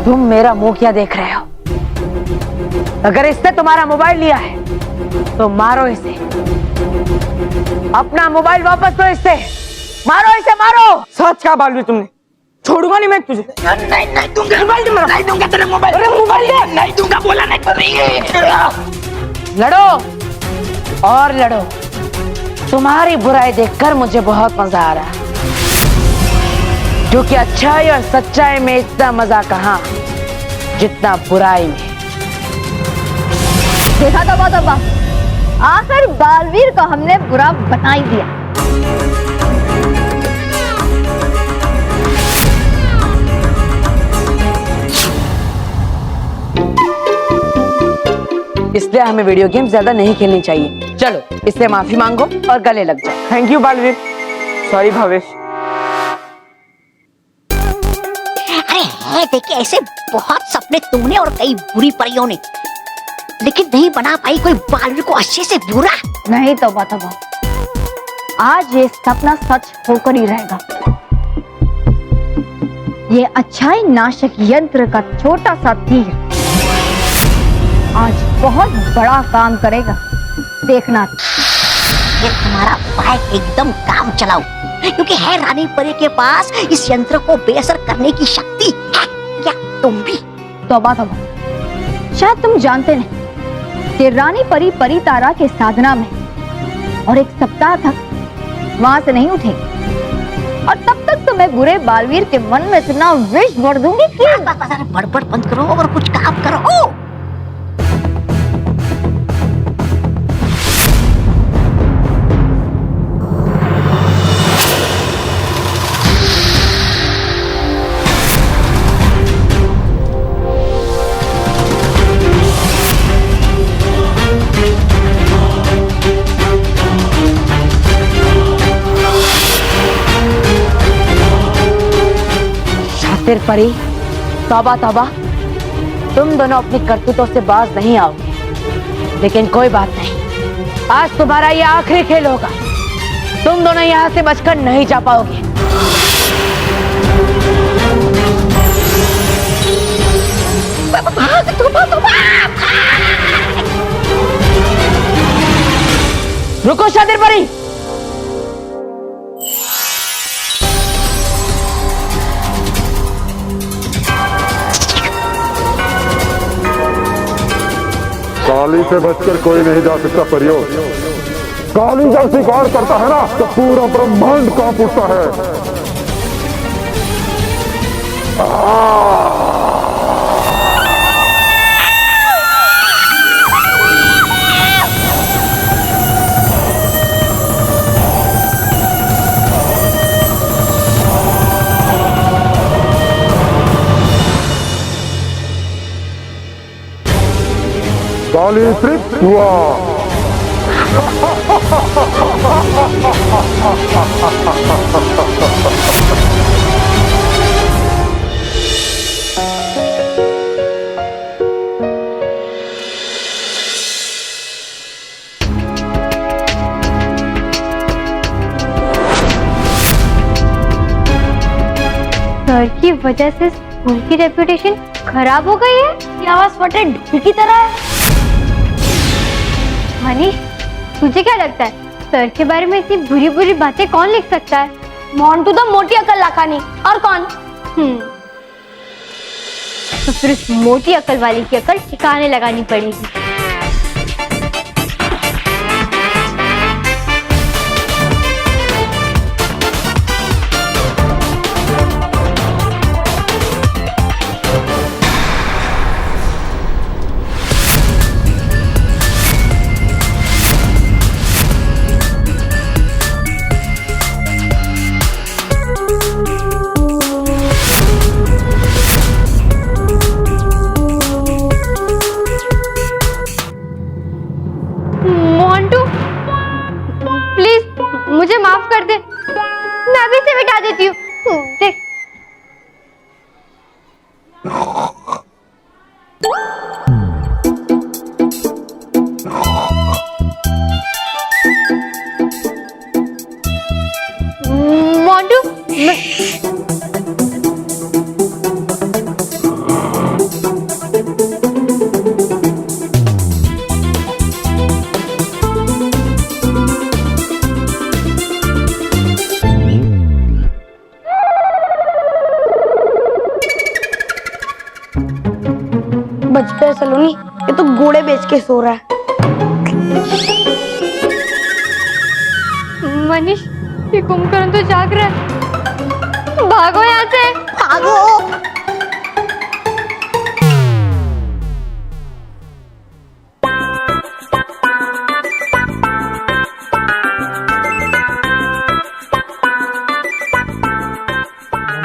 तुम मेरा मुंह क्या देख रहे हो? अगर इसने तुम्हारा मोबाइल लिया है तो मारो इसे। अपना मोबाइल वापस दो इससे। मारो इसे, मारो। सच कहा बालवीर तुमने, छोड़ूंगा नहीं मैं तुझे। नहीं दूंगा, मोबाइल दे मेरा। नहीं दूंगा तेरा मोबाइल। अरे मोबाइल दे। नहीं दूंगा, बोला नहीं तो नहीं। लड़ो और लड़ो। तुम्हारी बुराई देखकर मुझे बहुत मजा आ रहा है, क्योंकि अच्छाई और सच्चाई में इतना मजा कहाँ जितना बुराई में। देखा था बहुत अब्बा, आखिर बालवीर को हमने बुरा बना ही दिया। इसलिए हमें वीडियो गेम ज्यादा नहीं खेलनी चाहिए। चलो इससे माफी मांगो और गले लग जाओ। Thank you Baalveer. Sorry Bhavesh. अरे है देखे, ऐसे बहुत सपने तुमने और कई बुरी परियों ने, लेकिन नहीं बना पाई कोई बालवीर को अच्छे से बुरा। नहीं तो बात अब्बा, आज ये सपना सच होकर ही रहेगा। ये अच्छाई नाशक यंत्र का छोटा सा तीर आज बहुत बड़ा काम करेगा, देखना। ये तुम्हारा उपाय एकदम काम चलाओ, क्योंकि है रानी परी के पास इस यंत्र को बेअसर करने की शक्ति है। क्या तुम भी? तो बात अब्बा, शायद तुम जानते नहीं कि रानी परी परी तारा के साधना में और एक सप्ताह तक वहां से नहीं उठेगी, और तब तक तो मैं बुरे बालवीर के मन में इतना विष भर दूंगी कि बड़बड़ बंद करो और कुछ काम करो। शातिर परी, तौबा तौबा, तुम दोनों अपनी करतूतों से बाज नहीं आओगे, लेकिन कोई बात नहीं, आज तुम्हारा ये आखिरी खेल होगा। तुम दोनों यहाँ से बचकर नहीं जा पाओगे। रुको शातिर परी। काली से बचकर कोई नहीं जा सकता परियो। काली जब स्वीकार करता है ना तो पूरा ब्रह्मांड कांप उठता है। काली तृप्त हुआ। सर की वजह से स्कूल की रेपुटेशन खराब हो गई है। ये आवाज फटे ढोल की तरह है। मनीष, तुझे क्या लगता है सर के बारे में इतनी बुरी बुरी बातें कौन लिख सकता है? मोंटू तो मोटी अकल लाखानी, और कौन? तो फिर उस मोटी अकल वाली की अकल ठिकाने लगानी पड़ेगी। मुझे माफ कर दे, मैं अभी से मिटा देती हूँ। देख, बच पे सलोनी, ये तो घोड़े बेच के सो रहा है। मनीष, ये कुंभकर्ण तो जाग रहा है। भागो यहाँ से। भागो।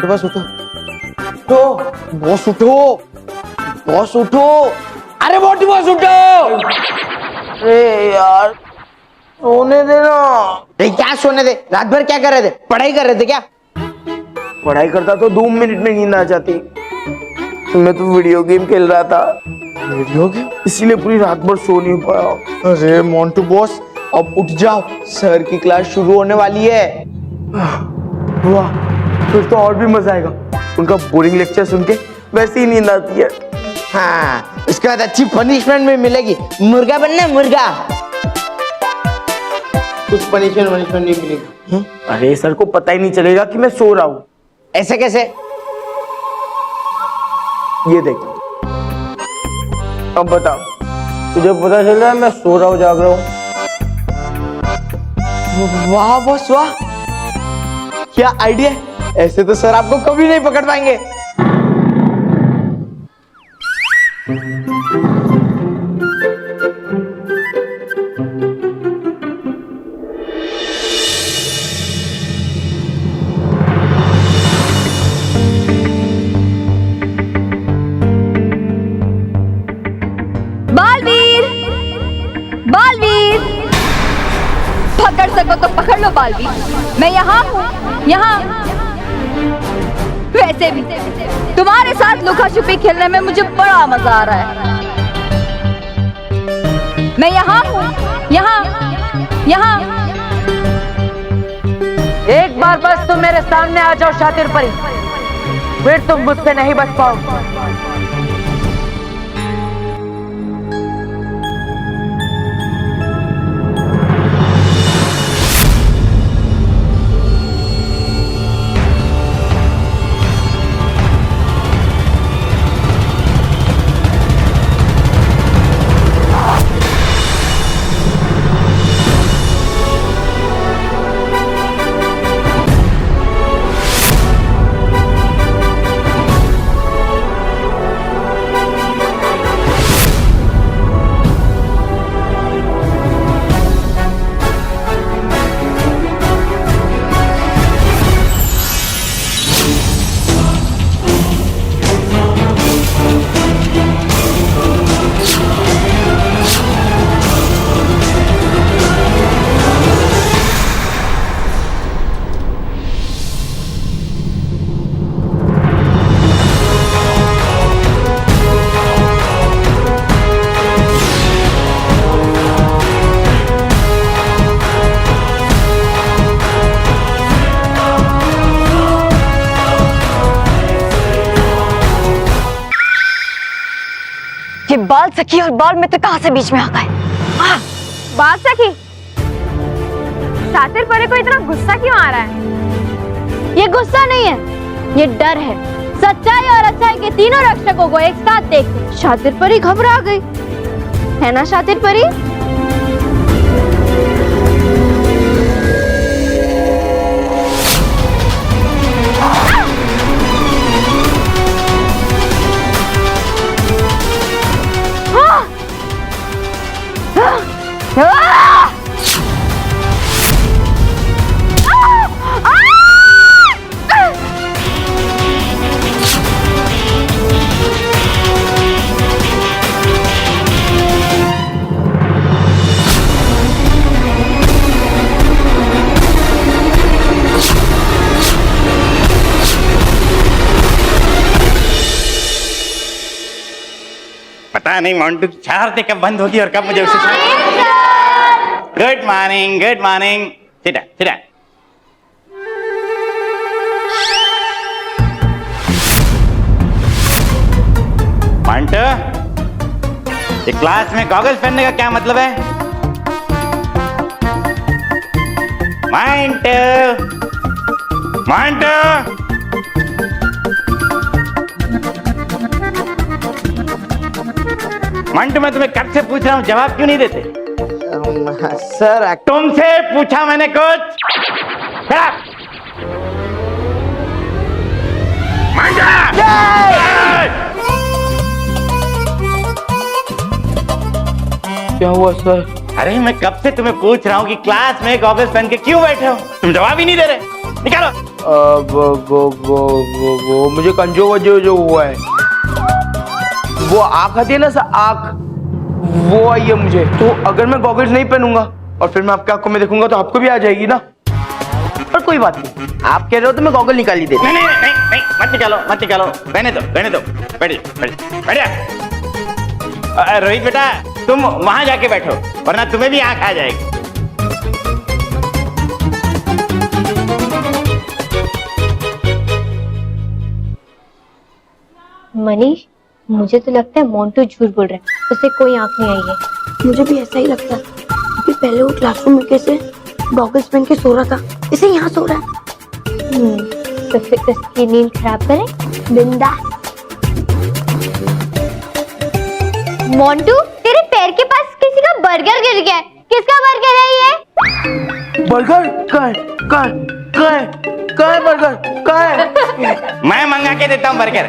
बस उठो, बॉस उठो, बॉस उठो, अरे मोटी बॉस उठो। अरे यार सोने दे ना। अरे क्या सोने दे, रात भर क्या कर रहे थे, पढ़ाई कर रहे थे क्या? पढ़ाई करता तो 2 मिनट में नींद आ जाती। मैं तो वीडियो गेम खेल रहा था। Video game? इसीलिए पूरी रात भर सो नहीं पाया। अरे मोंटू बॉस अब उठ जाओ, सर की क्लास शुरू होने वाली है। वाह, फिर तो और भी मजा आएगा। उनका बोरिंग लेक्चर सुन के वैसे ही नींद आती है। हाँ, उसके बाद अच्छी पनिशमेंट में मिलेगी। मुर्गा बनना, मुर्गा। कुछ पनिशमेंट नहीं मिलेगी। अरे सर को पता ही नहीं चलेगा कि मैं सो रहा हूँ। ऐसे कैसे? ये देख, अब बताओ, तुझे पता चल रहा है मैं सो रहा हूँ, जाग रहा हूँ? वाह बॉस वाह, क्या आइडिया है। ऐसे तो सर आपको कभी नहीं पकड़ पाएंगे। बालवीर, बालवीर, पकड़ सको तो पकड़ लो बालवीर। मैं यहाँ हूँ, यहाँ। वैसे भी तुम्हारे साथ लुका छुपी खेलने में मुझे बड़ा मजा आ रहा है। मैं यहाँ हूँ, यहाँ, यहाँ। एक बार बस तुम मेरे सामने आ जाओ शातिर परी, फिर तुम मुझसे नहीं बच पाओगे। ये बाल सखी और बाल मित्र कहाँ से बीच में आ गए? बात सखी, शातिर परी को इतना गुस्सा क्यों आ रहा है? ये गुस्सा नहीं है, ये डर है। सच्चाई और अच्छाई के तीनों रक्षकों को एक साथ देख शातिर परी घबरा गई, है ना शातिर परी? पता नहीं मोंटू की शरारतें कब बंद होगी और कब मुझे उसे good morning, good morning. Sit down, sit down. ये क्लास में गॉगल्स पहनने का क्या मतलब है? माइंटू, माइंटू, मंटू, मैं तुम्हें कब से पूछ रहा हूँ, जवाब क्यों नहीं देते? सर तुमसे पूछा मैंने कुछ? क्या हुआ सर? अरे मैं कब से तुम्हें पूछ रहा हूँ कि क्लास में गॉगल्स पहन के क्यों बैठे हो? तुम जवाब ही नहीं दे रहे। निकालो। वो मुझे कंजो वजो जो हुआ है, वो आँख आती है ना सर, आँख वो आई है मुझे। तो अगर मैं गॉगल्स नहीं पहनूंगा और फिर मैं आपकी आंखों में देखूंगा तो आपको भी आ जाएगी ना। पर कोई बात नहीं, आप कह रहे हो तो मैं गॉगल निकाल ही देता। नहीं नहीं नहीं नहीं, मत निकालो, मत निकालो, रहने दो, रहने दो। बैठिए, बैठिए, बैठिए। रोहित बेटा, तुम वहां जाके बैठो, वरना तुम्हें भी आंख आ जाएगी। मनीष, मुझे तो लगता है मोंटू झूठ बोल रहा है, उसे कोई आंख नहीं आई है। मुझे भी ऐसा ही लगता है, क्योंकि पहले वो क्लासरूम में कैसे गॉगल्स पहन के सो रहा था, इसे यहाँ सो रहा है। तो फिर उसकी नींद खराब करें? बिंदा। मोंटू, तेरे पैर के पास किसी का बर्गर गिर गया है। किसका बर्गर है ये? बर्गर? का है बर्गर? का है? मैं मंगा के देता हूँ बर्गर।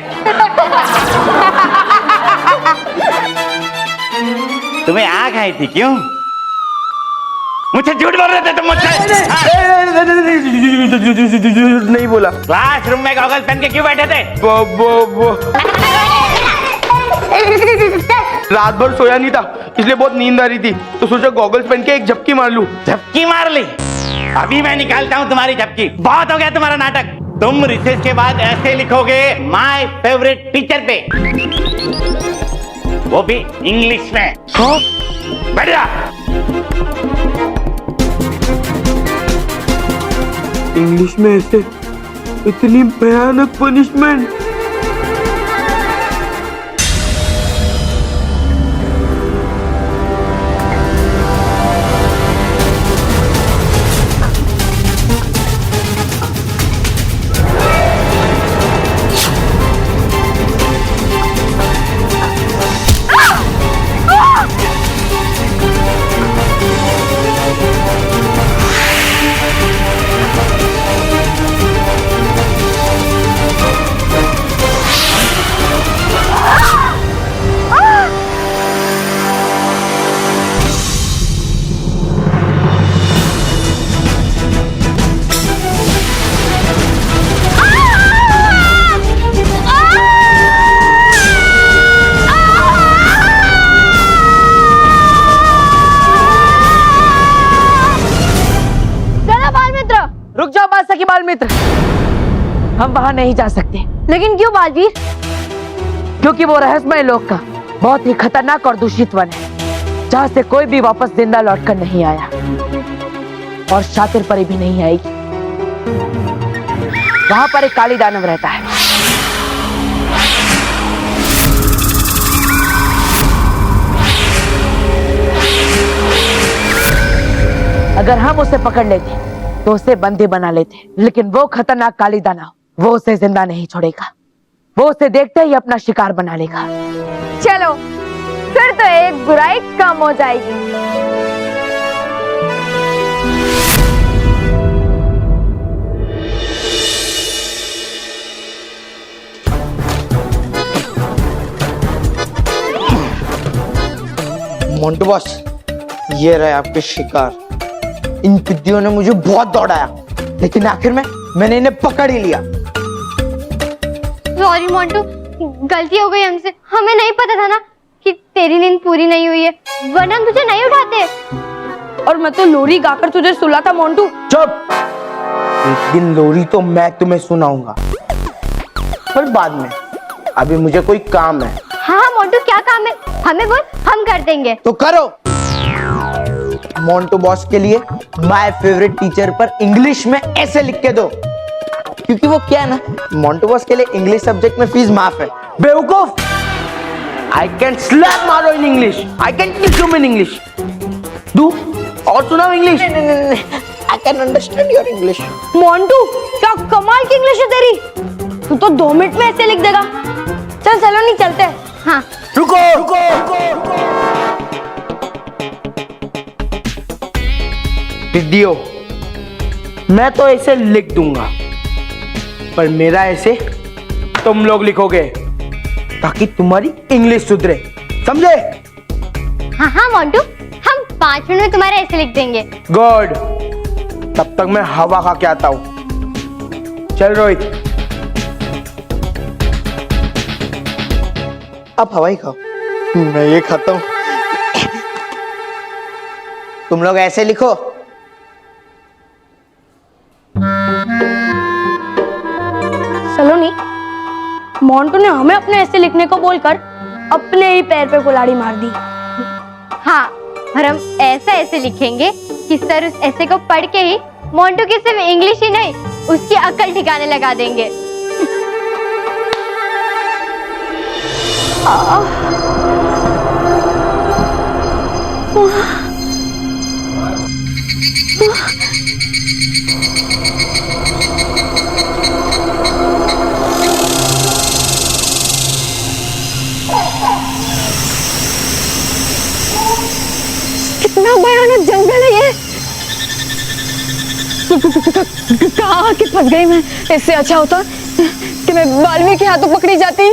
तुम्हें आंख आई थी क्यों? मुझे झूठ बोल रहे थे तुम मुझसे? नहीं बोला। क्लासरूम में गॉगल्स पहन के क्यों बैठे थे? वो रात भर सोया नहीं था, इसलिए बहुत नींद आ रही थी, तो सोचा गॉगल्स पहन के एक झपकी मार लूं। झपकी मार ली? अभी मैं निकालता हूँ तुम्हारी झपकी। बहुत हो गया तुम्हारा नाटक। तुम रिसेस के बाद ऐसे लिखोगे माय फेवरेट टीचर पे, वो भी इंग्लिश में। बैठ जा। इंग्लिश में ऐसे इतनी भयानक पनिशमेंट? रुक जाओ बादशाह बाल मित्र, हम वहां नहीं जा सकते। लेकिन क्यों बालवीर? क्योंकि वो रहस्यमय लोक का बहुत ही खतरनाक और दूषित वन है, जहां से कोई भी वापस जिंदा लौटकर नहीं आया, और शातिर परी भी नहीं आएगी। वहां पर एक काली दानव रहता है। अगर हम उसे पकड़ लेते तो उसे बंदी बना लेते, लेकिन वो खतरनाक काली दानव वो उसे जिंदा नहीं छोड़ेगा। वो उसे देखते ही अपना शिकार बना लेगा। चलो, फिर तो एक बुराई कम हो जाएगी। मोंटू बॉस, ये रहे आपके शिकार। इन पिद्दियों ने मुझे बहुत दौड़ाया, लेकिन आखिर में मैंने इन्हें पकड़ ही लिया। सॉरी मोंटू, गलती हो गई हमसे। हमें नहीं पता था ना कि तेरी नींद पूरी नहीं हुई है, वरना हम तुझे नहीं उठाते। और मैं तो लोरी गाकर तुझे सुलाता मोंटू। चुप! एक दिन लोरी तो मैं तुम्हें सुनाऊंगा, पर बाद में। अभी मुझे कोई काम है। हाँ मोंटू, क्या काम है? हमें बोल, हम कर देंगे। तो करो। मोंटू बॉस के लिए माय फेवरेट टीचर पर इंग्लिश में ऐसे लिख के दो, क्योंकि वो क्या है ना, मोंटू बॉस के लिए इंग्लिश सब्जेक्ट में फीस माफ है। बेवकूफ! I can slap मारो in English. I can teach you in English. Do और सुनाओ English. I can understand your English. Montu क्या कमाल की इंग्लिश है तेरी. तू तो 2 मिनट में ऐसे लिख देगा. चल चलो नहीं चलते. हाँ रुको रुको रुको. दीदियों, मैं तो ऐसे लिख दूंगा, पर मेरा ऐसे तुम लोग लिखोगे ताकि तुम्हारी इंग्लिश सुधरे. समझे? हाँ हाँ मोंटू, हम 5 मिनट में तुम्हारे ऐसे लिख देंगे. गुड. तब तक मैं हवा खा के आता हूं. चल रोहित, अब हवा ही खाओ. मैं ये खाता हूं. तुम लोग ऐसे लिखो. सलोनी, मोंटू ने हमें अपने ऐसे लिखने को बोलकर अपने ही पैर पे कुल्हाड़ी मार दी. हाँ, और हम ऐसे लिखेंगे कि सर उस ऐसे को पढ़ के ही मोंटू की सिर्फ इंग्लिश ही नहीं, उसकी अकल ठिकाने लगा देंगे. कितना भयानक जंगल है ये. कहाँ आके फंस गई मैं. इससे अच्छा होता कि मैं वाल्मीकि के हाथों पकड़ी जाती.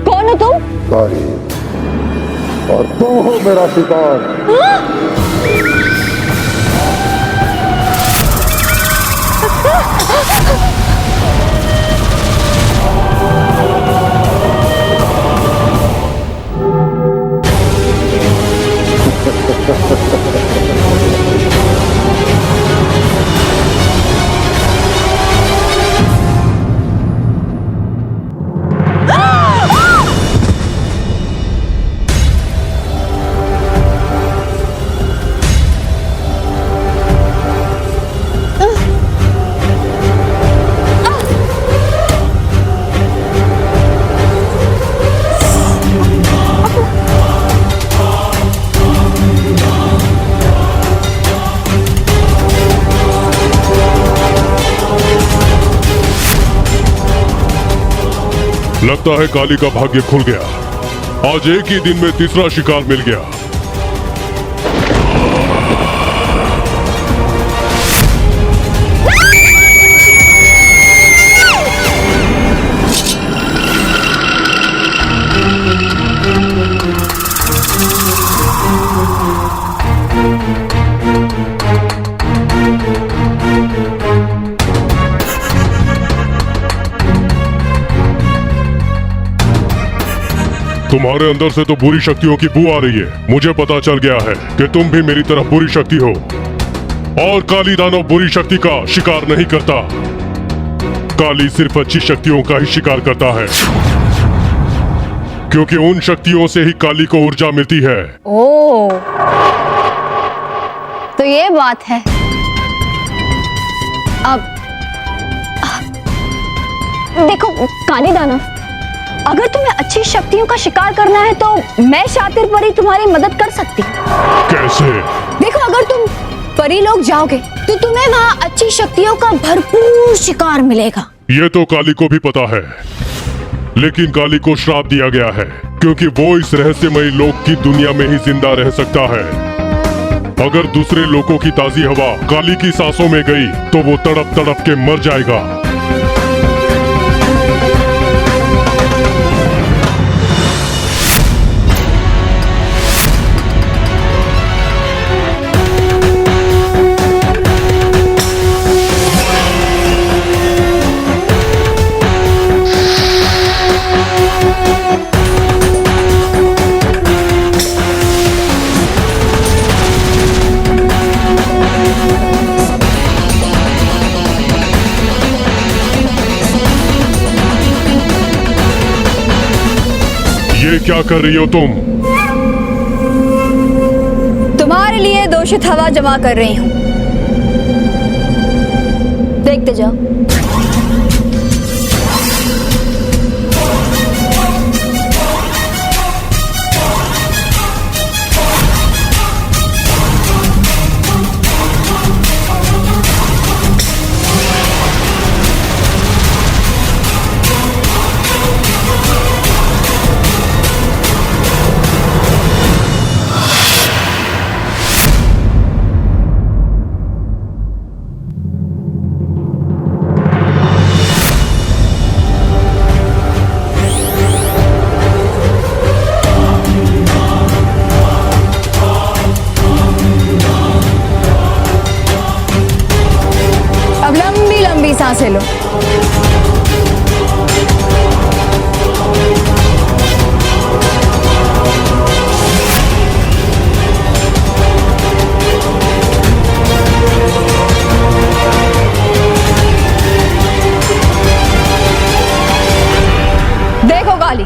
कौन हो तुम? काली, और तुम हो मेरा शिकार. लगता है काली का भाग्य खुल गया. आज एक ही दिन में तीसरा शिकार मिल गया. तुम्हारे अंदर से तो बुरी शक्तियों की बू आ रही है. मुझे पता चल गया है कि तुम भी मेरी तरह बुरी शक्ति हो. और काली दानव बुरी शक्ति का शिकार नहीं करता. काली सिर्फ अच्छी शक्तियों का ही शिकार करता है, क्योंकि उन शक्तियों से ही काली को ऊर्जा मिलती है. ओ, तो ये बात है. अब देखो काली दानव, अगर तुम्हें अच्छी शक्तियों का शिकार करना है तो मैं शातिर परी तुम्हारी मदद कर सकती. कैसे? देखो, अगर तुम परी लोग जाओगे तो तुम्हें वहाँ अच्छी शक्तियों का भरपूर शिकार मिलेगा. ये तो काली को भी पता है, लेकिन काली को श्राप दिया गया है, क्योंकि वो इस रहस्यमयी लोक की दुनिया में ही जिंदा रह सकता है. अगर दूसरे लोगों की ताजी हवा काली की सांसों में गई तो वो तड़प तड़प के मर जाएगा. ये क्या कर रही हो तुम? तुम्हारे लिए दूषित हवा जमा कर रही हूँ, देखते जाओ। अब लंबी लंबी सांसें लो। देखो काली,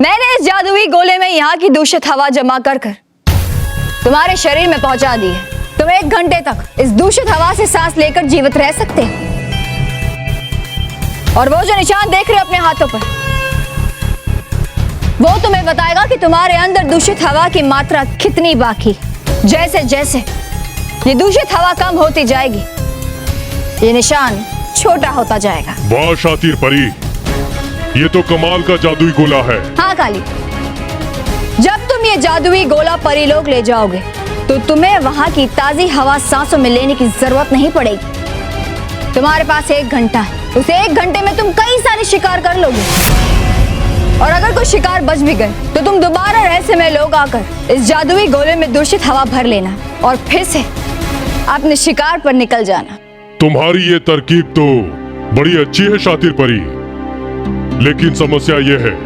मैंने इस जादुई गोले में यहाँ की दूषित हवा जमा कर कर तुम्हारे शरीर में पहुंचा दी है। तुम 1 घंटे तक इस दूषित हवा से सांस लेकर जीवित रह सकते हो। और वो जो निशान देख रहे हो अपने हाथों पर, वो तुम्हें बताएगा कि तुम्हारे अंदर दूषित हवा की मात्रा कितनी बाकी। जैसे जैसे ये दूषित हवा कम होती जाएगी, ये निशान छोटा होता जाएगा। वाह शातिर परी, ये तो कमाल का जादुई गोला है। हाँ काली, जब तुम ये जादुई गोला परीलोक ले जाओगे तो तुम्हें वहां की ताजी हवा सांसों में लेने की जरूरत नहीं पड़ेगी। तुम्हारे पास 1 घंटा है, उस 1 घंटे में तुम कई सारे शिकार कर लोगे। और अगर कोई शिकार बच भी गए तो तुम दोबारा रहस्यमय लोग आकर इस जादुई गोले में दूषित हवा भर लेना और फिर से अपने शिकार पर निकल जाना। तुम्हारी ये तरकीब तो बड़ी अच्छी है शातिर परी, लेकिन समस्या ये है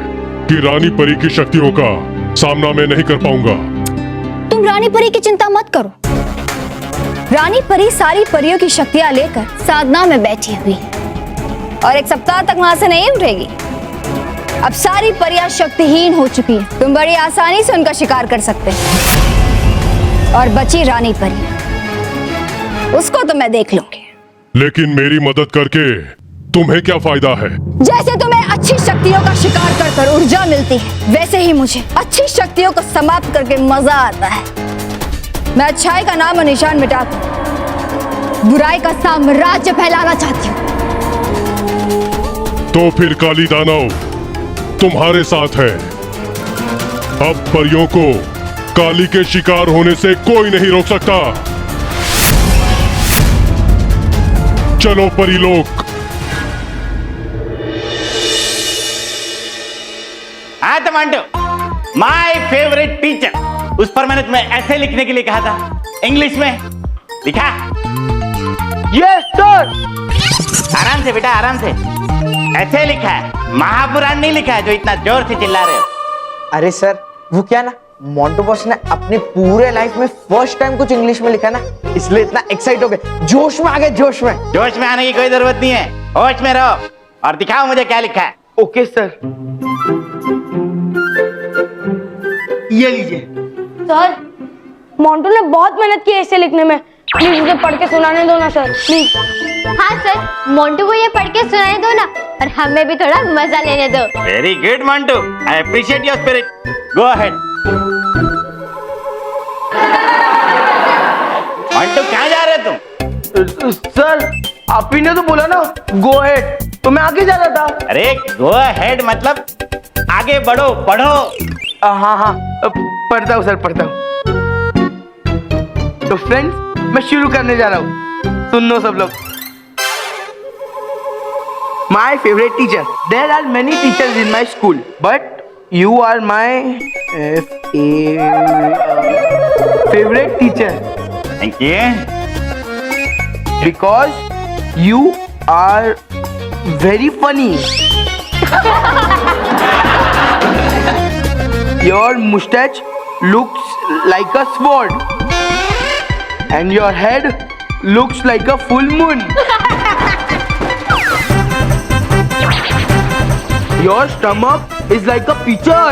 कि रानी परी की शक्तियों का सामना मैं नहीं कर पाऊंगा। तुम रानी परी की चिंता मत करो। रानी परी सारी परियों की शक्तियां लेकर साधना में बैठी हुई है और 1 सप्ताह तक वहां से नहीं उठेगी। अब सारी परियां शक्तिहीन हो चुकी है, तुम बड़ी आसानी से उनका शिकार कर सकते हैं। और बची रानी परी, उसको तो मैं देख लूंगी। लेकिन मेरी मदद करके तुम्हें क्या फायदा है? जैसे तुम्हें अच्छी शक्तियों का शिकार कर कर ऊर्जा मिलती है, वैसे ही मुझे अच्छी शक्तियों को समाप्त करके मजा आता है। मैं अच्छाई का नाम और निशान मिटाकर बुराई का साम्राज्य फैलाना चाहती हूँ। तो फिर काली दानव तुम्हारे साथ है। अब परियों को काली के शिकार होने से कोई नहीं रोक सकता। चलो परीलोक। हाँ तो मंटू, माय फेवरेट टीचर, उस पर मैंने तुम्हें ऐसे लिखने के लिए कहा था, इंग्लिश में लिखा। Yes sir. आराम से बेटा, आराम से। ऐसे लिखा है, महापुराण नहीं लिखा है जो इतना जोर से चिल्ला रहे हो। अरे सर, वो क्या ना, मोंटू बॉस ने अपने पूरे लाइफ में फर्स्ट टाइम कुछ इंग्लिश में लिखा ना, इसलिए इतना एक्साइट हो गए, जोश में आ गए, जोश में। जोश में आने की कोई जरूरत नहीं है, होश में रहो और दिखाओ मुझे क्या लिखा है। Okay sir. ये लीजिए सर, मोंटू ने बहुत मेहनत की है इसे लिखने में, प्लीज उसे पढ़ के सुनाने दो ना सर, प्लीज। हाँ सर, मोंटू को ये पढ़ के सुनाने दो ना, और हमें भी थोड़ा मजा लेने दो। Very good Mantu, I appreciate your spirit. Go ahead. Mantu कहाँ जा रहे हो तुम? सर, आप ही ने तो बोला ना गो अहेड, तो मैं आगे जा रहा था। अरे गो अहेड मतलब आगे बढ़ो, पढ़ो। हाँ हाँ, पढ़ता हूँ सर, पढ़ता हूँ। तो फ्रेंड्स, मैं शुरू करने जा रहा हूँ, सुन लो सब लोग। My favorite teacher. There are many teachers in my school, but you are my favorite teacher. Thank you. Because you are very funny. Your mustache looks like a sword, and your head looks like a full moon. Your stomach is like a pitcher.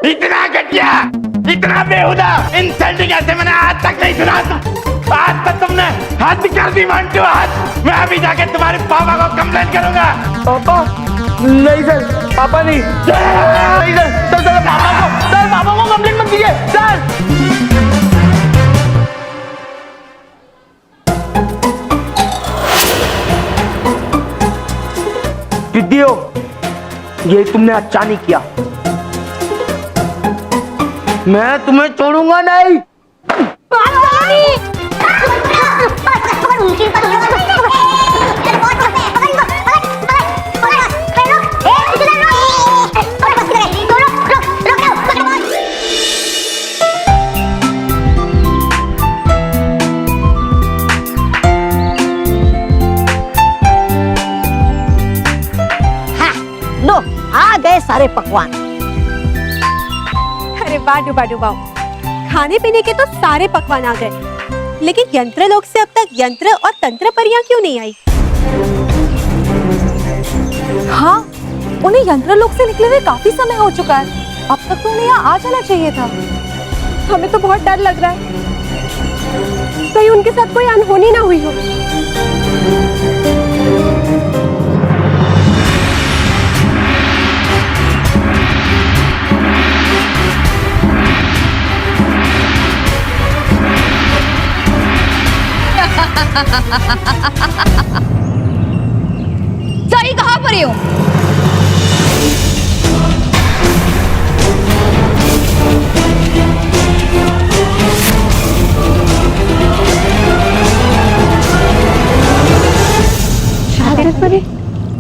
इतना घटिया, इतना बेहुदा insulting ऐसे मैंने आज तक नहीं सुना था। आज तक तुमने हद कर दी मंटू, हद। मैं अभी जाके तुम्हारे पापा को कंप्लेंट करूंगा। पापा नहीं सर, पापा नहीं नहीं सर, पापा को कंप्लेंट मत कीजिए सर। दीदियो, ये तुमने अच्छा नहीं किया, मैं तुम्हें छोड़ूंगा नहीं। लो आ गए सारे पकवान। अरे वाह डुबा डुबाओ, खाने पीने के तो सारे पकवान आ गए, लेकिन यंत्र लोक से अब तक यंत्र और तंत्र परियां क्यों नहीं आई? हाँ, उन्हें यंत्र लोक से निकले हुए काफी समय हो चुका है। अब तक तो उन्हें यहाँ आ जाना चाहिए था। हमें तो बहुत डर लग रहा है, कहीं उनके साथ कोई अनहोनी ना हुई हो। सारी कहाँ पर हो?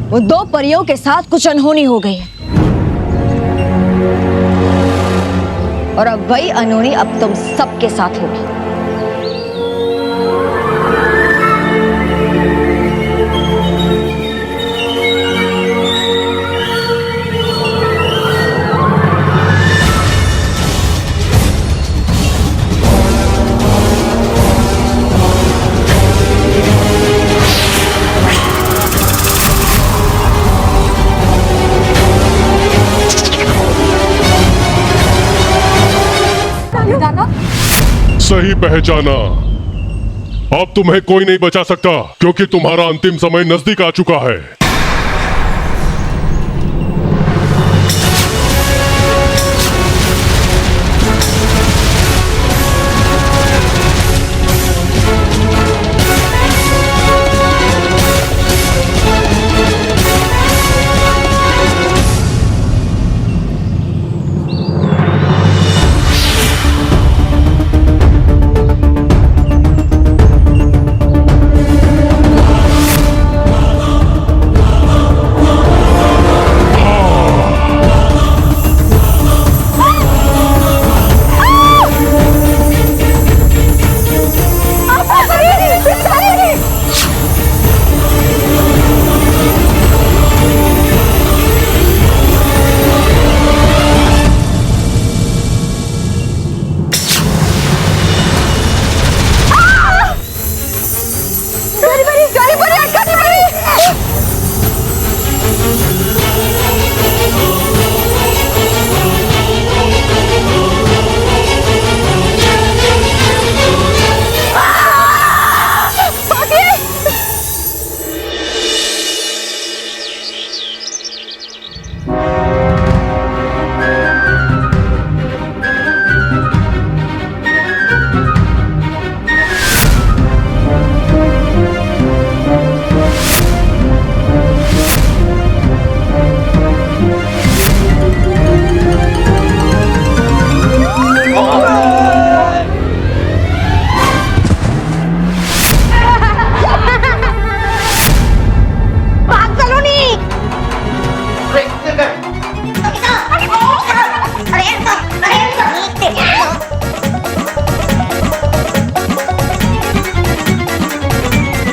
वो दो परियों के साथ कुछ अनहोनी हो गई है, और अब वही अनहोनी अब तुम सबके साथ होगी। सही पहचाना। अब तुम्हें कोई नहीं बचा सकता, क्योंकि तुम्हारा अंतिम समय नजदीक आ चुका है।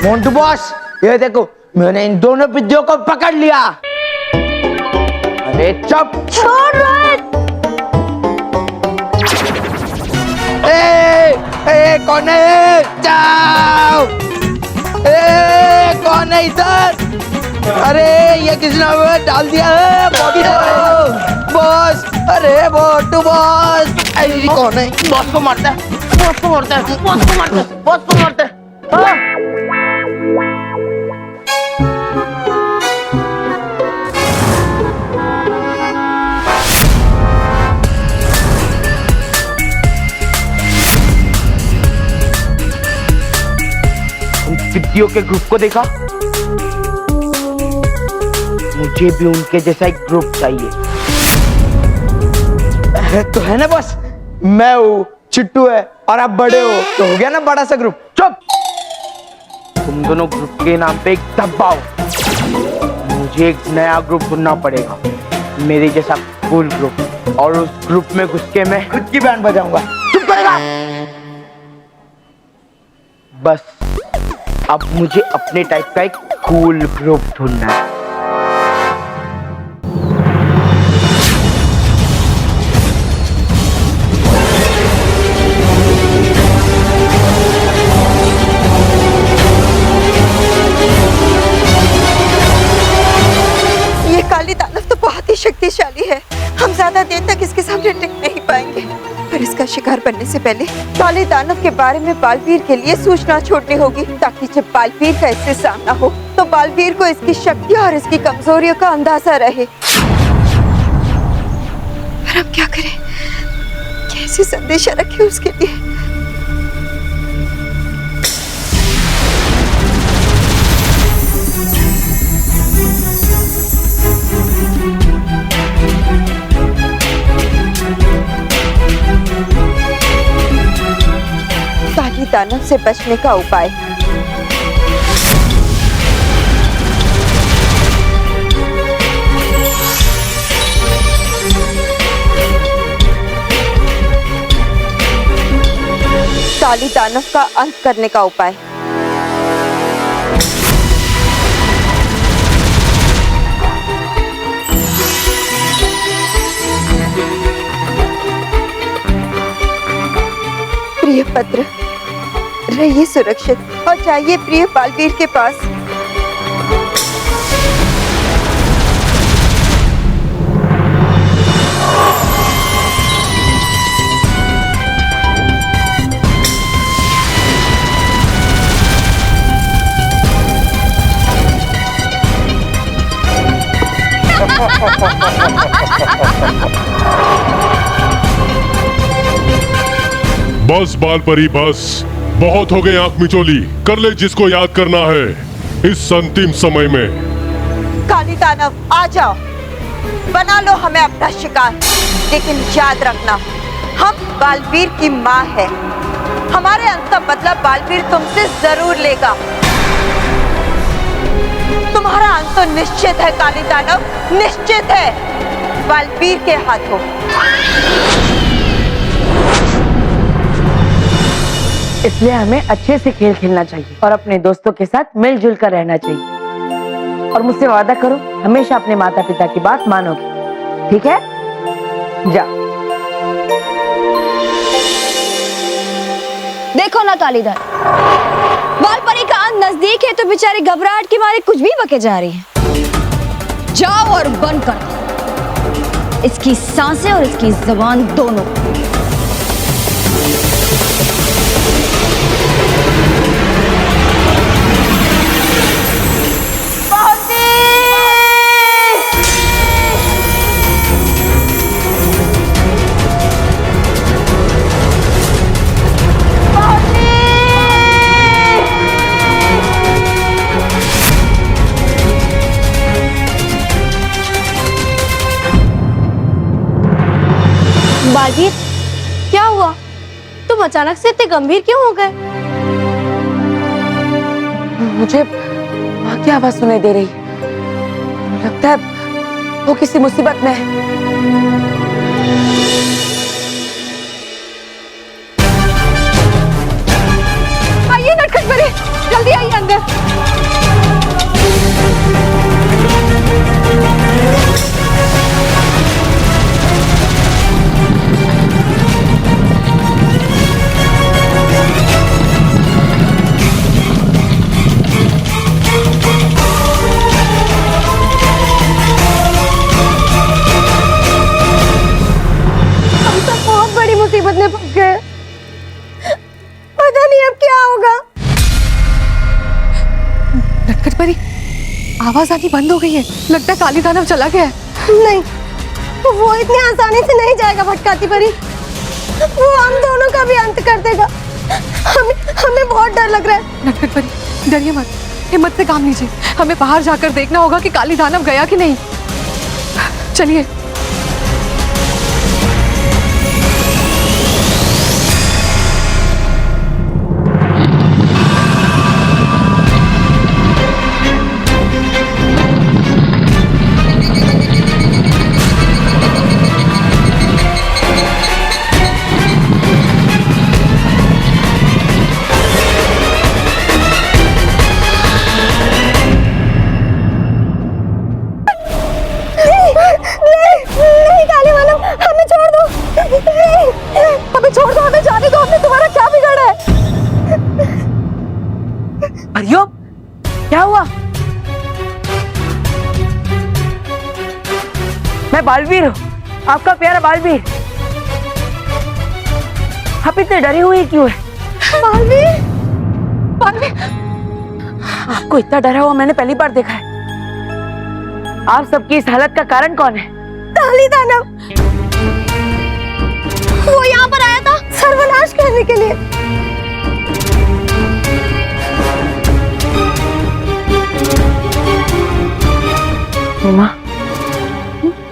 मोंटू बॉस, ये देखो मैंने इन दोनों पिद्दियों को पकड़ लिया। ए चुप। छोड़ रोहित। ए कौन है? जाओ। ए कौन है इधर? अरे ये किसने डाल दिया है? Body boss. अरे मोटू बॉस। अरे कौन है? बॉस को मारता है, बॉस को मारता है, बॉस को मारता है, बॉस को मारता है। सिद्धियों के ग्रुप को देखा? मुझे भी उनके जैसा एक ग्रुप चाहिए। तो है ना बस, मैं हूँ, चिट्टू है और आप बड़े हो, तो हो गया ना बड़ा सा ग्रुप। चुप। तुम दोनों ग्रुप के नाम पे एक दबाओ। मुझे एक नया ग्रुप ढूंढना पड़ेगा, मेरे जैसा कूल ग्रुप, और उस ग्रुप में घुस के मैं खुद की बैंड बजाऊंगा। चुप करेगा? बस अब मुझे अपने टाइप का एक कूल ग्रुप ढूंढना है। ये काली दानव तो बहुत ही शक्तिशाली है। हम ज्यादा देर तक इसके सामने टिक नहीं पाएंगे, पर इसका शिकार बनने से पहले काले दानव के बारे में बालवीर के लिए सूचना छोड़नी होगी, ताकि जब बालवीर का इससे सामना हो तो बालवीर को इसकी शक्ति और इसकी कमजोरियों का अंदाजा रहे। पर हम क्या करें? कैसे संदेशा रखें उसके लिए? काली दानव से बचने का उपाय। काली दानव का अंत करने का उपाय। प्रिय पत्र, रहिए सुरक्षित और जाइए प्रिय बालवीर के पास। बस बालपरी बस, बहुत हो गए आंख मिचोली। कर ले जिसको याद करना है इस अंतिम समय में। काली दानव आ जाओ, बना लो हमें अपना शिकार, लेकिन याद रखना हम बालवीर की माँ है। हमारे अंत का बदला बालवीर तुमसे जरूर लेगा। तुम्हारा अंत तो निश्चित है काली दानव, निश्चित है, बालवीर के हाथों। इसलिए हमें अच्छे से खेल खेलना चाहिए और अपने दोस्तों के साथ मिलजुल कर रहना चाहिए। और मुझसे वादा करो, हमेशा अपने माता पिता की बात मानोगे, ठीक है? जाओ। देखो ना कालीधर, बालपरी का अंत नजदीक है तो बेचारी घबराहट के मारे कुछ भी बके जा रही है। जाओ और बंद कर दो इसकी सांसें और इसकी जबान दोनों। बालवीर, क्या हुआ? तुम अचानक से इतने गंभीर क्यों हो गए? मुझे माँ की आवाज सुनाई दे रही, लगता है वो किसी मुसीबत में है। आइए नटखट परे, जल्दी आइए अंदर। परी, आवाज आनी बंद हो गई है। लगता है काली दानव चला गया है। नहीं, वो इतनी आसानी से नहीं जाएगा भटकाती परी। वो हम दोनों का भी अंत कर देगा। हमें बहुत डर लग रहा है। नटखट परी, डरिए मत, हिम्मत से काम लीजिए। हमें बाहर जाकर देखना होगा कि काली दानव गया कि नहीं। चलिए। नहीं काली मानव, हमें छोड़ दो। हमें छोड़ दो, हमें जाने दो। हमने तुम्हारा क्या बिगाड़ा है? हरिओम, क्या हुआ? मैं बालवीर हूँ, आपका प्यारा बालवीर। आप इतने डरी हुई क्यों है? बालवीर, आपको इतना डरा हुआ मैंने पहली बार देखा है। आप सबकी इस हालत का कारण कौन है? काली दानव। वो यहाँ पर आया था सर्वनाश करने के लिए। माँ,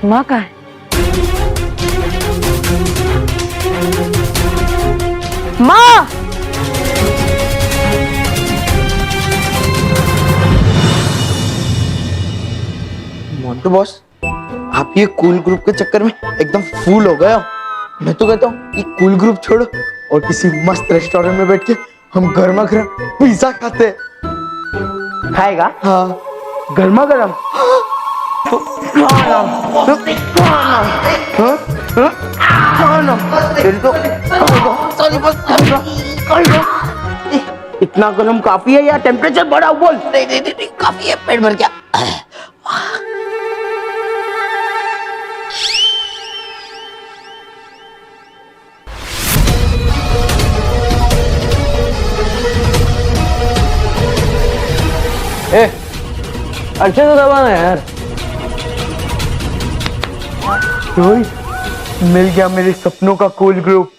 माँ कहाँ है? माँ! मोंटू बॉस, आप ये कूल ग्रुप के चक्कर में एकदम फूल हो गए हो। मैं तो कहता हूँ ये कूल ग्रुप छोड़ो और किसी मस्त रेस्टोरेंट में बैठ के हम गर्मा गर्म पिज्जा खाते हैं। खाएगा? हाँ, गर्मा गर्म। इतना गर्म काफी है या टेम्परेचर बढ़ा? बोल। नहीं, काफी है, पेट भर गया। अच्छे से दबाना यार। मिल गया मेरे सपनों का कूल ग्रुप।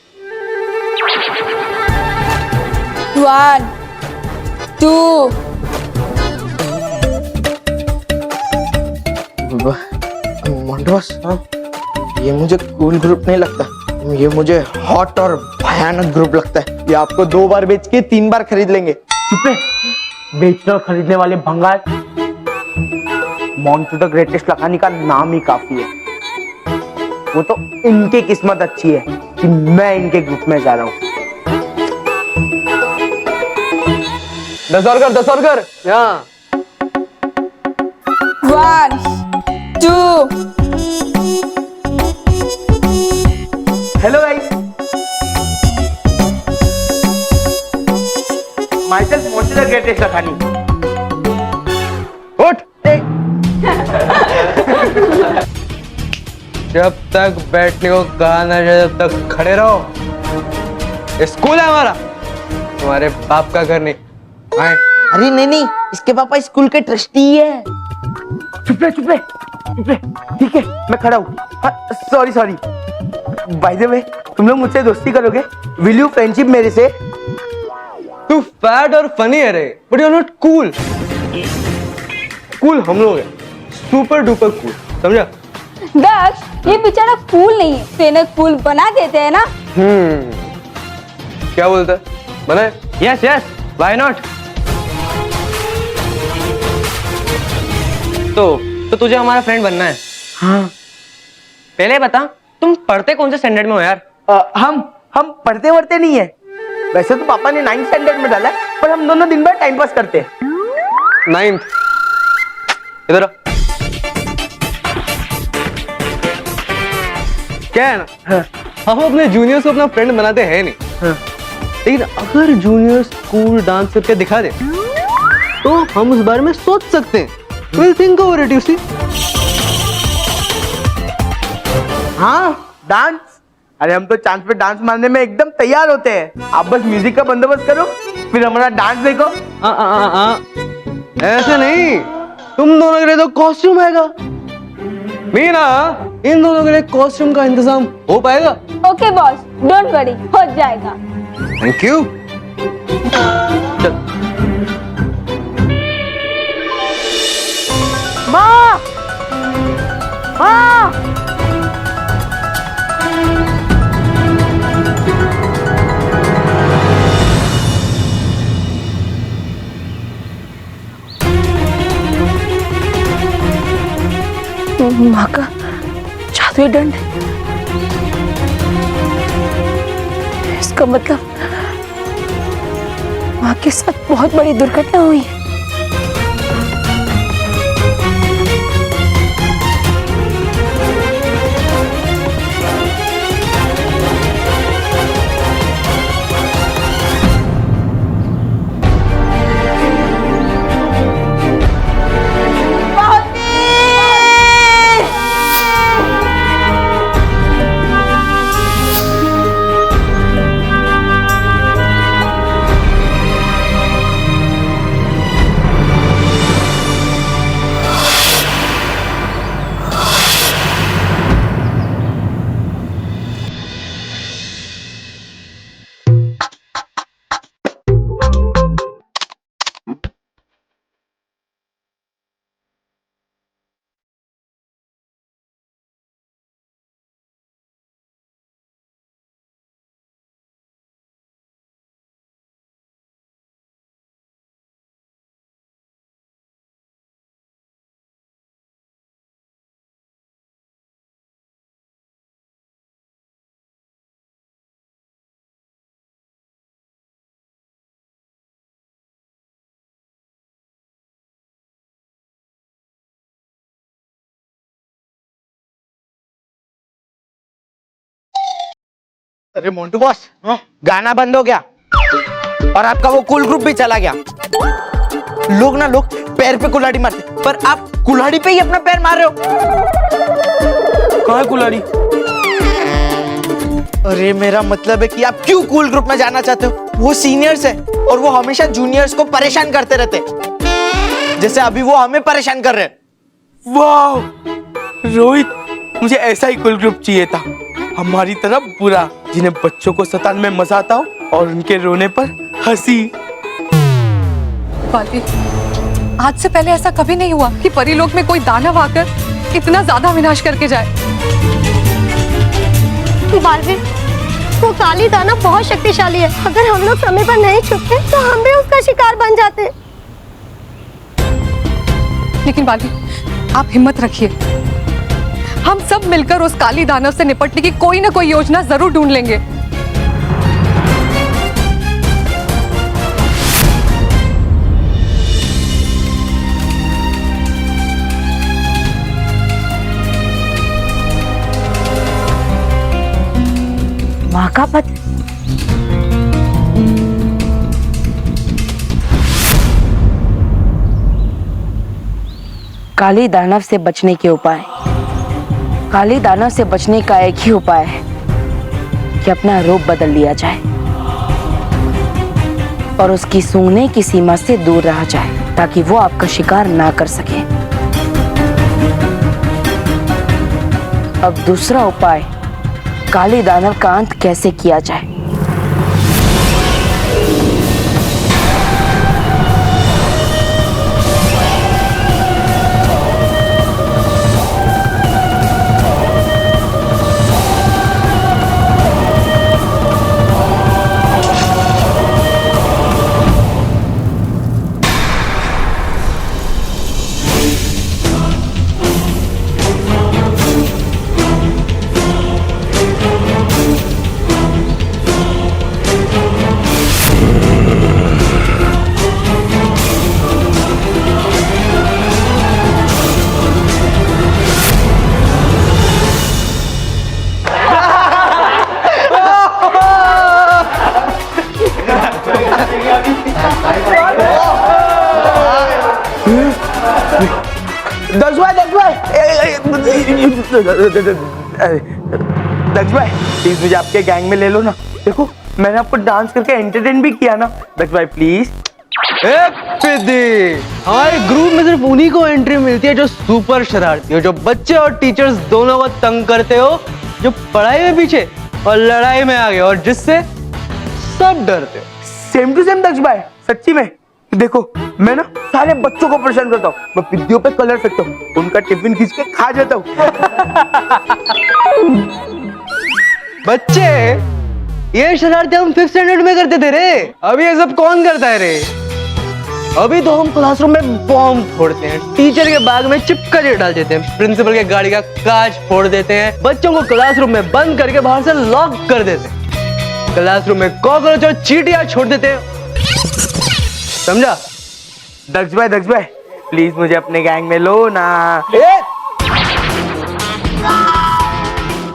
1 2 मोंटू बॉस, ये मुझे कूल ग्रुप नहीं लगता, ये मुझे हॉट और भयानक ग्रुप लगता है। ये आपको 2 बार बेच के 3 बार खरीद लेंगे। चुप है, बेचने और खरीदने वाले भंगार। मोंटू द ग्रेटेस्ट लगाने का नाम ही काफी है। वो तो इनकी किस्मत अच्छी है कि मैं इनके ग्रुप में जा रहा हूँ। 10 और कर यहाँ। 1 2 hello guys, myself Montu the greatest Lakhani. उठ। जब तक बैठने को कहा ना जाए तब तक खड़े रहो। स्कूल है हमारा, तुम्हारे बाप का घर नहीं। आए। अरे नहीं, इसके पापा स्कूल के ट्रस्टी है। चुप है, ठीक है, मैं खड़ा हूँ। सॉरी। बाय द वे, तुम लोग मुझसे दोस्ती करोगे? विल यू फ्रेंडशिप मेरे से? तू फैट और फनी है रे, but you are not cool. Cool हम लोग हैं, सुपर डुपर कूल, समझा? दक्ष, ये बेचारा कूल नहीं है, तो इन्हें कूल बना देते हैं ना। क्या बोलता है? बनाए? Yes, why not? तो तुझे हमारा फ्रेंड बनना है? हाँ। पहले बता, तुम पढ़ते कौन से स्टैंडर्ड में हो यार? हम पढ़ते वढ़ते नहीं है। वैसे तो पापा ने 9th स्टैंडर्ड में डाला है, पर हम दोनों दिन भर टाइम पास करते हैं। 9th? इधर क्या है ना, हम अपने जूनियर्स को अपना फ्रेंड बनाते हैं नहीं, लेकिन अगर जूनियर स्कूल डांस करके दिखा दे तो हम उस बारे में सोच सकते हैं। We'll think over it, you see? हाँ, डांस। अरे हम तो चांस पे डांस मारने में एकदम तैयार होते हैं। आप बस म्यूजिक का बंदोबस्त करो, फिर हमारा डांस देखो। ऐसे नहीं, तुम दोनों के लिए तो कॉस्ट्यूम आएगा। मीना, इन दोनों के लिए कॉस्ट्यूम का इंतजाम हो पाएगा? ओके बॉस, डोंट वरी, हो जाएगा। Thank you. चल। माँ, माँ, माँ का जादुई दंड, इसका मतलब माँ के साथ बहुत बड़ी दुर्घटना हुई है। अरे मोंटू बॉस, गाना बंद हो गया और आपका वो कूल ग्रुप भी चला गया। लोग पैर पे कुल्हाड़ी मारते, पर आप कुल्हाड़ी पे ही अपना पैर मार रहे हो। कहाँ है कुल्हाड़ी? अरे मेरा मतलब है कि आप क्यों कूल ग्रुप में जाना चाहते हो? वो सीनियर्स है और वो हमेशा जूनियर्स को परेशान करते रहते, जैसे अभी वो हमें परेशान कर रहे हैं। वाह रोहित, मुझे ऐसा ही कूल ग्रुप चाहिए था, हमारी तरफ बुरा, जिन्हें बच्चों को सताने में मजा आता हो और उनके रोने पर हंसी। बाल्टी, आज से पहले ऐसा कभी नहीं हुआ कि परीलोक में कोई दानव आकर इतना ज्यादा विनाश करके जाए। बालवीर, वो काली दानव बहुत शक्तिशाली है। अगर हम लोग समय पर नहीं छुपते तो हम भी उसका शिकार बन जाते। लेकिन बाल्टी, आप हिम्मत रखिए, हम सब मिलकर उस काली दानव से निपटने की कोई ना कोई योजना जरूर ढूंढ लेंगे। माँ का पति? काली दानव से बचने के उपाय। काली दानव से बचने का एक ही उपाय है कि अपना रूप बदल लिया जाए और उसकी सूंघने की सीमा से दूर रहा जाए, ताकि वो आपका शिकार ना कर सके। अब दूसरा उपाय, काली दानव का अंत कैसे किया जाए। दक्ष भाई प्लीज मुझे आपके गैंग में ले लो ना। देखो मैंने आपको डांस करके एंटरटेन भी किया ना। दक्ष भाई प्लीज। पिद्दी, हमारे ग्रुप में सिर्फ उन्हीं को एंट्री मिलती है जो सुपर शरारती हो, जो बच्चे और टीचर्स दोनों को तंग करते हो, जो पढ़ाई में पीछे और लड़ाई में आगे, और जिससे सब डरते हो। सेम टू सेम दक्ष भाई, सच्ची में। देखो मैं ना सारे बच्चों को परेशान करता हूँ, मैं पिद्दियों पे कलर फेंकता हूँ, उनका टिफिन खींच के खा जाता हूँ। बच्चे, ये शरारतें हम 5th स्टैंडर्ड में करते थे रे, अभी ये सब कौन करता है रे? अभी तो हम क्लासरूम में बॉम्ब फोड़ते हैं, टीचर के बैग में चिपकली डाल देते हैं, प्रिंसिपल के गाड़ी का कांच फोड़ देते हैं, बच्चों को क्लासरूम में बंद करके बाहर से लॉक कर देते हैं, क्लासरूम में कॉकरोच और चींटियां छोड़ देते हैं। समझा? दक्ष भाई प्लीज मुझे अपने गैंग में लो ना।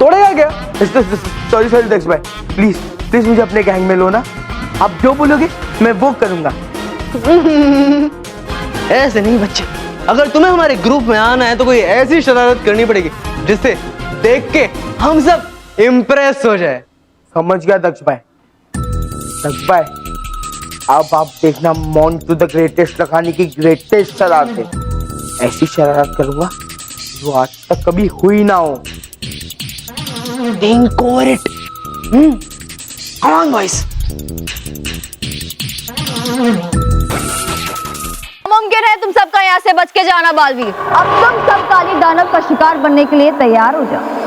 तोड़ेगा क्या? सॉरी दक्ष भाई, प्लीज मुझे अपने गैंग में लो ना। आप जो बोलोगे मैं वो करूंगा। ऐसे नहीं बच्चे, अगर तुम्हें हमारे ग्रुप में आना है तो कोई ऐसी शरारत करनी पड़ेगी जिससे देख के हम सब इम्प्रेस हो जाए। समझ गया दक्ष भाई, अब आप देखना मोंटू द ग्रेटेस्ट लखानी की ग्रेटेस्ट शरारत, ऐसी शरारत करूंगा जो आज तक कभी हुई ना हो। Think over it. Come on boys. मुमकिन है तुम सबका यहाँ से बच के जाना बालवीर। अब तुम सब काली दानव का शिकार बनने के लिए तैयार हो जाओ।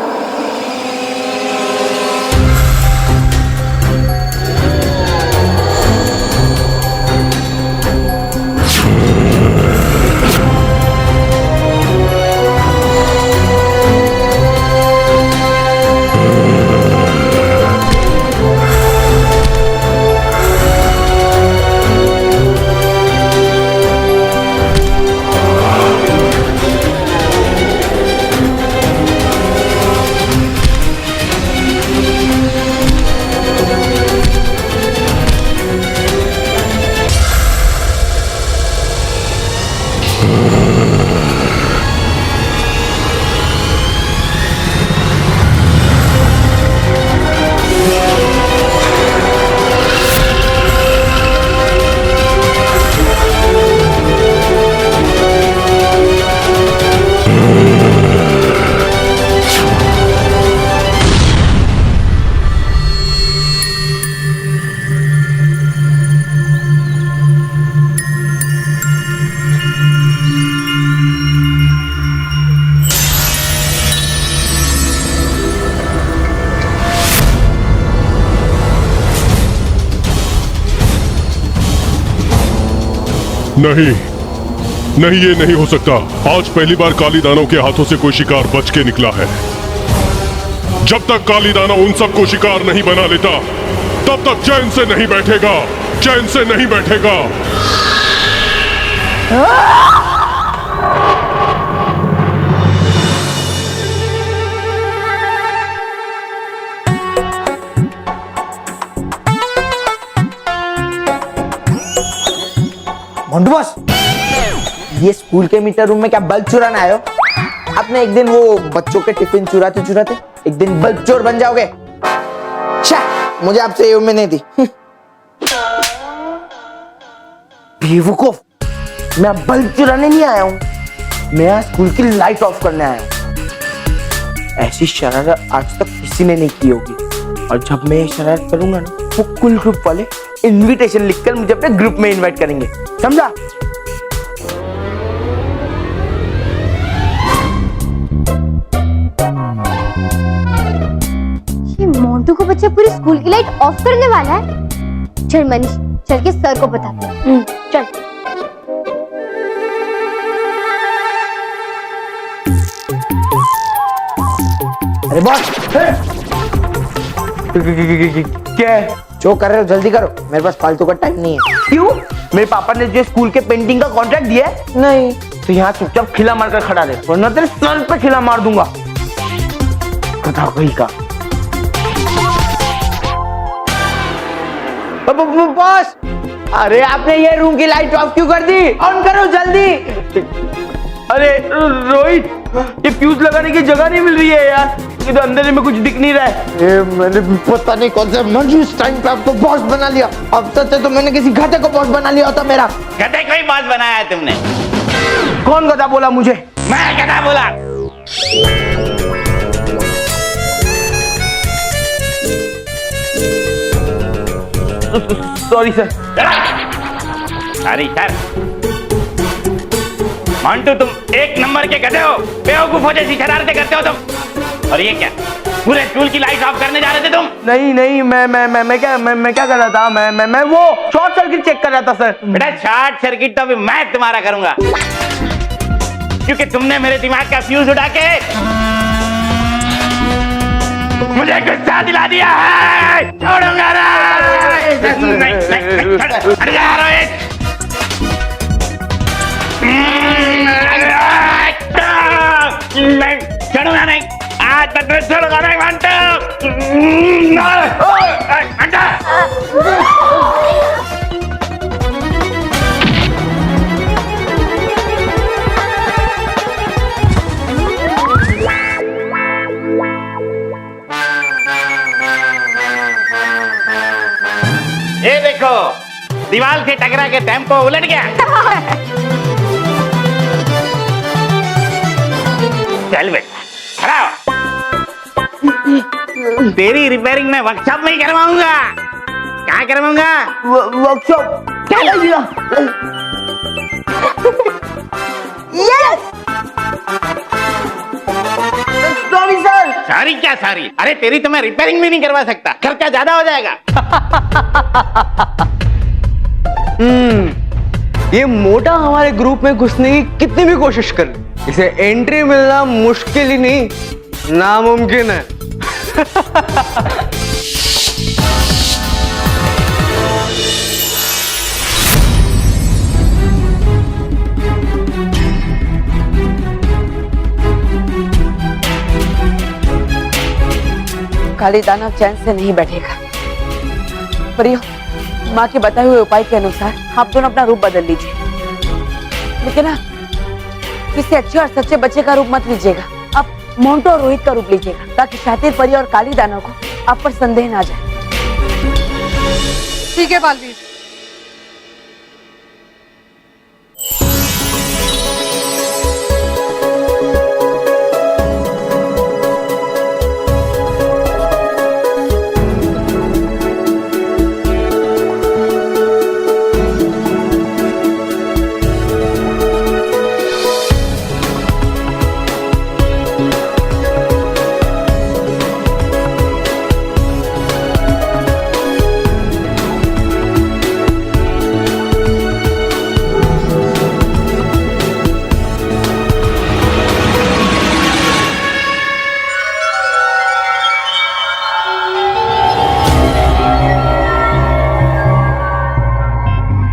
नहीं, ये नहीं हो सकता। आज पहली बार काली दानव के हाथों से कोई शिकार बच के निकला है। जब तक काली दानव उन सबको शिकार नहीं बना लेता, तब तक चैन से नहीं बैठेगा। मोंटू बॉस, ये स्कूल के मीटर रूम में क्या बल्ब चुराना आए हो? आपने एक दिन वो बच्चों के टिफिन चुराते एक दिन बल्ब चोर बन जाओगे। मुझे आपसे ये उम्मीद नहीं थी। बेवकूफ, मैं बल्ब चुराने नहीं आया हूँ, मैं स्कूल की लाइट ऑफ करने आया हूँ। ऐसी शरारत आज तक किसी ने नहीं की होगी, और जब मैं ये शरारत करूंगा ना, वो कुल ग्रुप वाले इनविटेशन लिखकर मुझे अपने ग्रुप में इनवाइट करेंगे, समझा? ये मोंटू को बच्चा पूरी स्कूल की लाइट ऑफ करने वाला है। चल मनीष, चल के सर को बताते हैं। चल। अरे बॉस, क्या है? जो कर रहे हो जल्दी करो, मेरे पास फालतू का टाइम नहीं है। क्यों? मेरे पापा ने जो स्कूल के पेंटिंग का कॉन्ट्रैक्ट दिया है? नहीं। तो यहाँ चुपचाप खिला मारकर खड़ा रहे, वरना तेरे सर पे खिला मार दूंगा। बताओ कोई का। बॉस, अरे आपने ये रूम की लाइट ऑफ क्यों कर दी? ऑन करो जल्दी। अरे रोहित, ये फ्यूज लगाने की जगह नहीं मिल रही है यार, ये तो अंदर में कुछ दिख नहीं रहा है। मैंने पता नहीं कौन सा मंजू इस टाइम पे आपको बॉस बना लिया। अब तक तो मैंने किसी गधे को बॉस बना लिया होता मेरा। गधे को ही बॉस बनाया है तुमने। कौन गधा बोला मुझे? मैं गधा बोला। Sorry sir. Sorry sir. Mantu तुम एक नंबर के गधे हो, बेवकूफों जैसी शरारतें करते हो तुम। और ये क्या, पूरे स्कूल की लाइट ऑफ करने जा रहे थे तुम? नहीं, मैं क्या कर रहा था? मैं वो शॉर्ट सर्किट चेक कर रहा था सर। बेटा शॉर्ट सर्किट तो अभी मैं तुम्हारा करूंगा, क्योंकि तुमने मेरे दिमाग का फ्यूज उड़ा के मुझे गुस्सा दिला दिया है। छोड़ूंगा नहीं, हट जा रोहित। नहीं छोड़ूंगा नहीं, आज तक मैं छोड़ूंगा नहीं ये देखो, दीवार से टकरा के टेम्पो उलट गया। चल बेटा खड़ा हो। तेरी रिपेयरिंग में वर्कशॉप में ही करवाऊंगा। क्या करवाऊंगा? वर्कशॉप। Sorry sir. सारी क्या सारी? अरे तेरी तो मैं रिपेयरिंग भी नहीं करवा सकता, खर्चा ज्यादा हो जाएगा। ये मोटा हमारे ग्रुप में घुसने की कितनी भी कोशिश कर ले, इसे एंट्री मिलना मुश्किल ही नहीं नामुमकिन है। काली दानव चैन से नहीं बैठेगा। परियो, माँ के बताए हुए उपाय के अनुसार आप दोनों अपना रूप बदल लीजिए, लेकिन ना किसी अच्छे और सच्चे बच्चे का रूप मत लीजिएगा। आप मोंटू और रोहित का रूप लीजिएगा, ताकि शातिर परी और काली दानव को आप पर संदेह ना जाए। ठीक है बालवीर।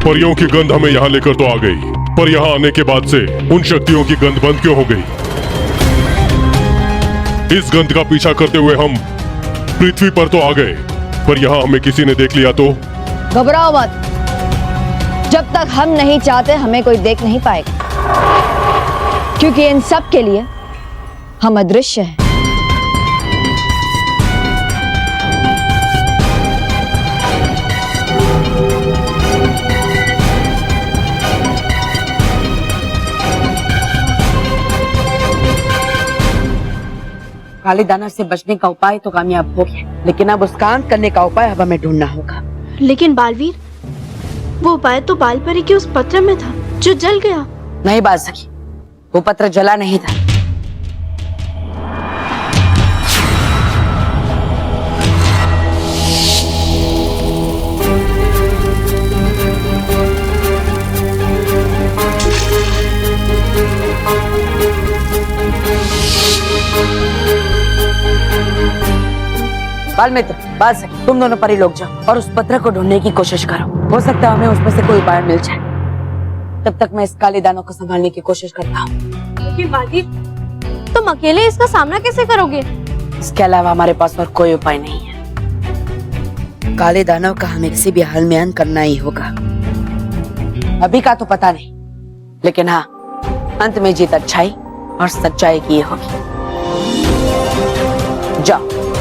परियों की गंध हमें यहाँ लेकर तो आ गई, पर यहाँ आने के बाद से उन शक्तियों की गंध बंद क्यों हो गई? इस गंध का पीछा करते हुए हम पृथ्वी पर तो आ गए, पर यहाँ हमें किसी ने देख लिया तो? घबराओ मत, जब तक हम नहीं चाहते हमें कोई देख नहीं पाएगा, क्योंकि इन सब के लिए हम अदृश्य हैं। काली दानव से बचने का उपाय तो कामयाब हो गया, लेकिन अब उसका अंत करने का उपाय अब हमें ढूंढना होगा। लेकिन बालवीर, वो उपाय तो बाल परी के उस पत्र में था जो जल गया। नहीं बाल सकी, वो पत्र जला नहीं था। बाल मित्र, बाल सखी, तुम दोनों परी लोग जाओ और उस पत्र को ढूंढने की कोशिश करो। हो सकता है हमें उसमें से कोई उपाय मिल जाए। तब तक मैं इस काले दानव को संभालने की कोशिश करता हूँ। लेकिन बालवीर, तुम अकेले इसका सामना कैसे करोगे? इसके अलावा हमारे पास और कोई उपाय नहीं है। काले दानव का हमें किसी भी हाल में अंत करना ही होगा। अभी का तो पता नहीं, लेकिन हाँ, अंत में जीत अच्छाई और सच्चाई की होगी। जाओ।